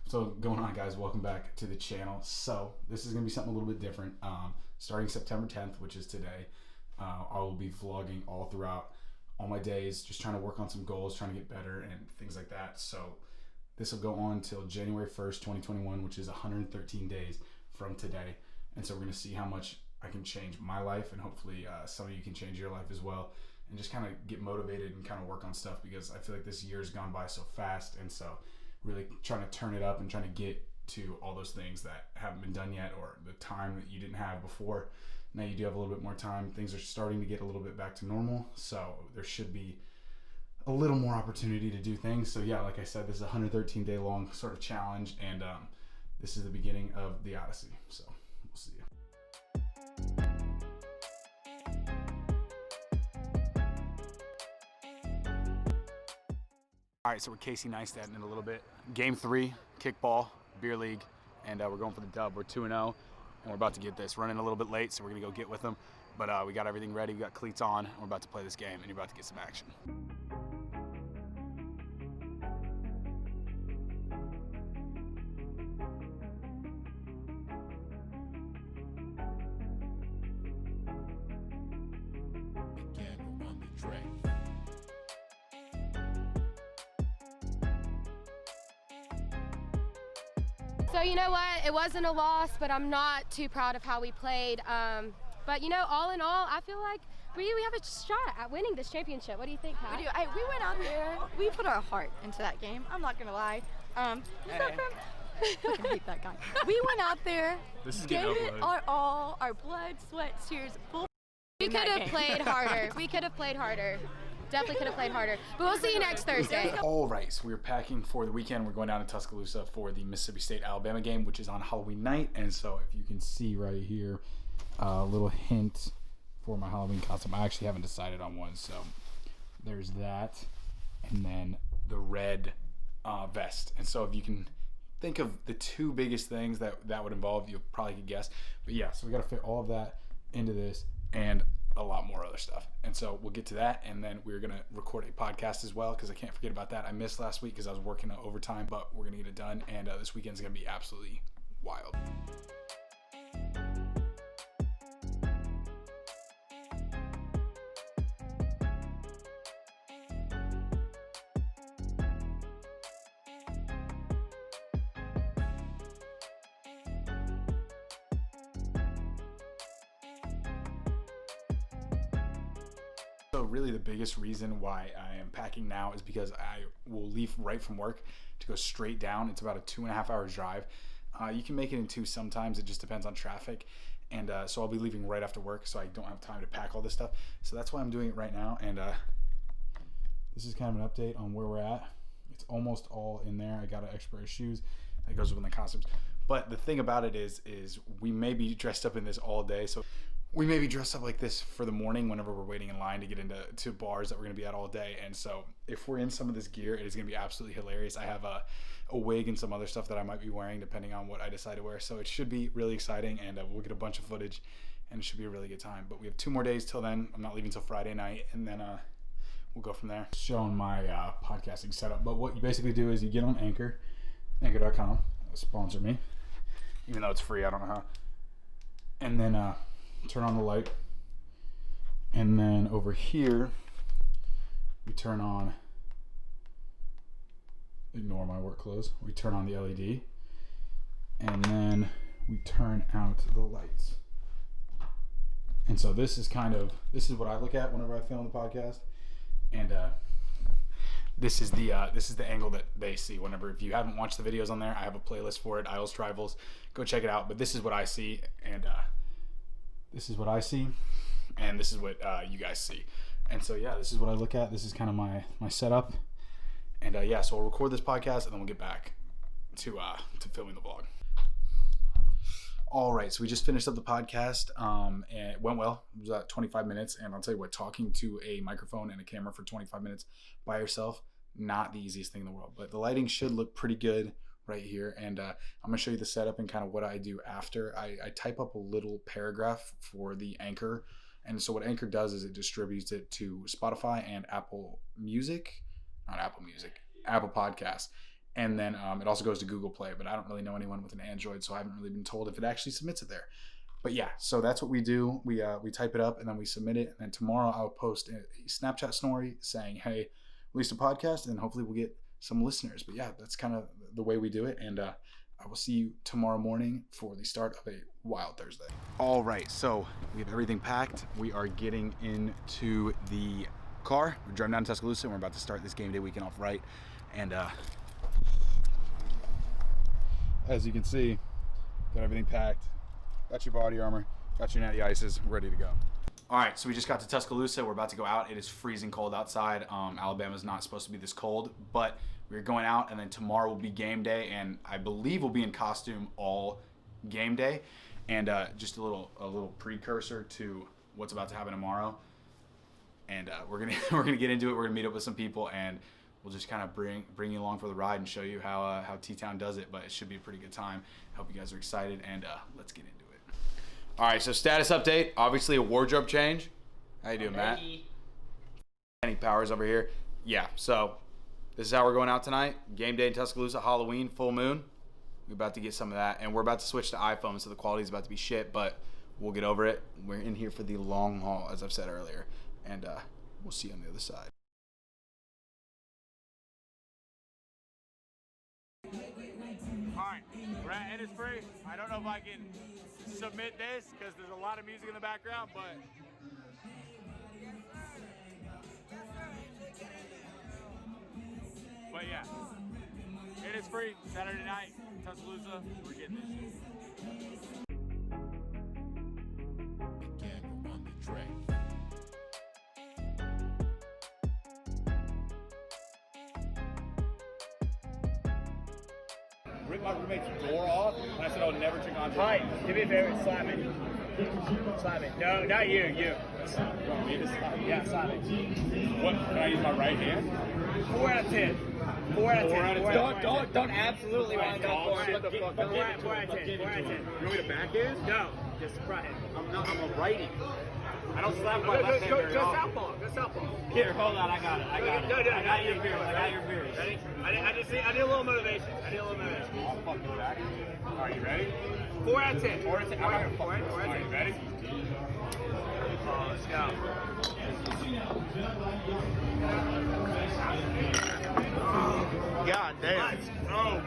So going on, guys, welcome back to the channel. So this is going to be something a little bit different. Starting September 10th, which is today, I will be vlogging all throughout all my days, just trying to work on some goals, trying to get better and things like that. So this will go on till January 1st, 2021, which is 113 days from today. And so we're going to see how much I can change my life, and hopefully some of you can change your life as well, and just kind of get motivated and kind of work on stuff, because I feel like this year's gone by so fast. And so really trying to turn it up and trying to get to all those things that haven't been done yet, or the time that you didn't have before. Now you do have a little bit more time. Things are starting to get a little bit back to normal, so there should be a little more opportunity to do things. So yeah, like I said, this is a 113 day long sort of challenge, and this is the beginning of the Odyssey. So we'll see you. All right, so we're Casey Neistat in a little bit. Game 3, kickball, beer league, and we're going for the dub. We're 2-0, and we're about to get this. Running a little bit late, so we're gonna go get with them. But we got everything ready. We got cleats on, and we're about to play this game, and you're about to get some action. So you know what, it wasn't a loss, but I'm not too proud of how we played. But you know, all in all, I feel like we have a shot at winning this championship. What do you think, Pat? We do. We went out there, we put our heart into that game. I'm not gonna lie. I fucking hate that guy. We went out there, gave it our all, our blood, sweat, tears, full. We could have played harder. We could have played harder. Definitely could have played harder. But we'll see you next Thursday. All right, so we're packing for the weekend. We're going down to Tuscaloosa for the Mississippi State Alabama game, which is on Halloween night. And so if you can see right here, a little hint for my Halloween costume. I actually haven't decided on one, so there's that. And then the red vest. And so if you can think of the two biggest things that would involve, you probably could guess. But yeah, so we got to fit all of that into this and a lot more other stuff. And so we'll get to that, and then we're gonna record a podcast as well, because I can't forget about that. I missed last week because I was working overtime, but we're gonna get it done, and this weekend's gonna be absolutely wild. So really the biggest reason why I am packing now is because I will leave right from work to go straight down. It's about a 2.5 hour drive. You can make it in 2 sometimes. It just depends on traffic. And so I'll be leaving right after work, so I don't have time to pack all this stuff. So that's why I'm doing it right now. And this is kind of an update on where we're at. It's almost all in there. I got an extra pair of shoes that goes with the costumes. But the thing about it is we may be dressed up in this all day. So we may be dressed up like this for the morning whenever we're waiting in line to get into bars that we're going to be at all day. And so if we're in some of this gear, it is going to be absolutely hilarious. I have a wig and some other stuff that I might be wearing depending on what I decide to wear. So it should be really exciting, and we'll get a bunch of footage, and it should be a really good time. But we have 2 more days till then. I'm not leaving till Friday night, and then we'll go from there. Showing my podcasting setup. But what you basically do is you get on Anchor, anchor.com, sponsor me, even though it's free. I don't know how. And then turn on the light, and then over here we turn on, ignore my work clothes, we turn on the LED, and then we turn out the lights. And so this is what I look at whenever I film the podcast, and this is the angle that they see whenever. If you haven't watched the videos on there, I have a playlist for it, Isles Tribals, go check it out. But this is what I see, and this is what I see, and this is what you guys see. And so yeah, this is what I look at. This is kind of my setup. And yeah, so we'll record this podcast, and then we'll get back to filming the vlog. All right, so we just finished up the podcast, and it went well. It was about 25 minutes, and I'll tell you what, talking to a microphone and a camera for 25 minutes by yourself, not the easiest thing in the world. But the lighting should look pretty good right here, and I'm gonna show you the setup and kind of what I do after. I type up a little paragraph for the Anchor, and so what Anchor does is it distributes it to Spotify and Apple Music, not Apple Music, Apple Podcasts. And then it also goes to Google Play, but I don't really know anyone with an Android, so I haven't really been told if it actually submits it there. But yeah, so that's what we do. We type it up and then we submit it. And then tomorrow I'll post a Snapchat story saying, hey, released a podcast, and hopefully we'll get some listeners. But yeah, that's kind of the way we do it. And I will see you tomorrow morning for the start of a Wild Thursday. All right, so we have everything packed. We are getting into the car. We're driving down to Tuscaloosa and we're about to start this game day weekend off right. And as you can see, got everything packed. Got your body armor, got your natty ices, ready to go. All right, so we just got to Tuscaloosa. We're about to go out. It is freezing cold outside. Alabama's not supposed to be this cold, but we're going out, and then tomorrow will be game day, and I believe we'll be in costume all game day. And just a little precursor to what's about to happen tomorrow. And we're gonna get into it. We're gonna meet up with some people, and we'll just kind of bring you along for the ride and show you how T-Town does it. But it should be a pretty good time. I hope you guys are excited, and let's get into it. All right, so status update. Obviously a wardrobe change. How you doing, Matt? Any powers over here? Yeah, so this is how we're going out tonight. Game day in Tuscaloosa, Halloween, full moon. We're about to get some of that, and we're about to switch to iPhone, so the quality is about to be shit, but we'll get over it. We're in here for the long haul, as I've said earlier, and we'll see you on the other side. All right, we're at Innisfree. I don't know if I can submit this because there's a lot of music in the background, but yeah, Innisfree, Saturday night, Tuscaloosa, we're getting this shit. Again on the track. Ripped my roommate's door off, and I said I'll never drink on. Hi, do me a favor, slap me. Slap me. No, not you, you. Yeah, slap me. What, can I use my right hand? 4 out of 10. 4 out of 10. Don't absolutely want to go for it. 4 out of 10. 4 out of 10. You want me to backhand? No, just front hand. I'm a righty. I don't slap my left hand very Go often. southball. Go southball. Here, hold on, I got it. No, I got your beer. Ready? I need a little motivation. I'll fucking back. All right, you ready? 4 out of 10. 4 out of 10. Four out of All 10. right, ready? Let's go. God damn. Let's go.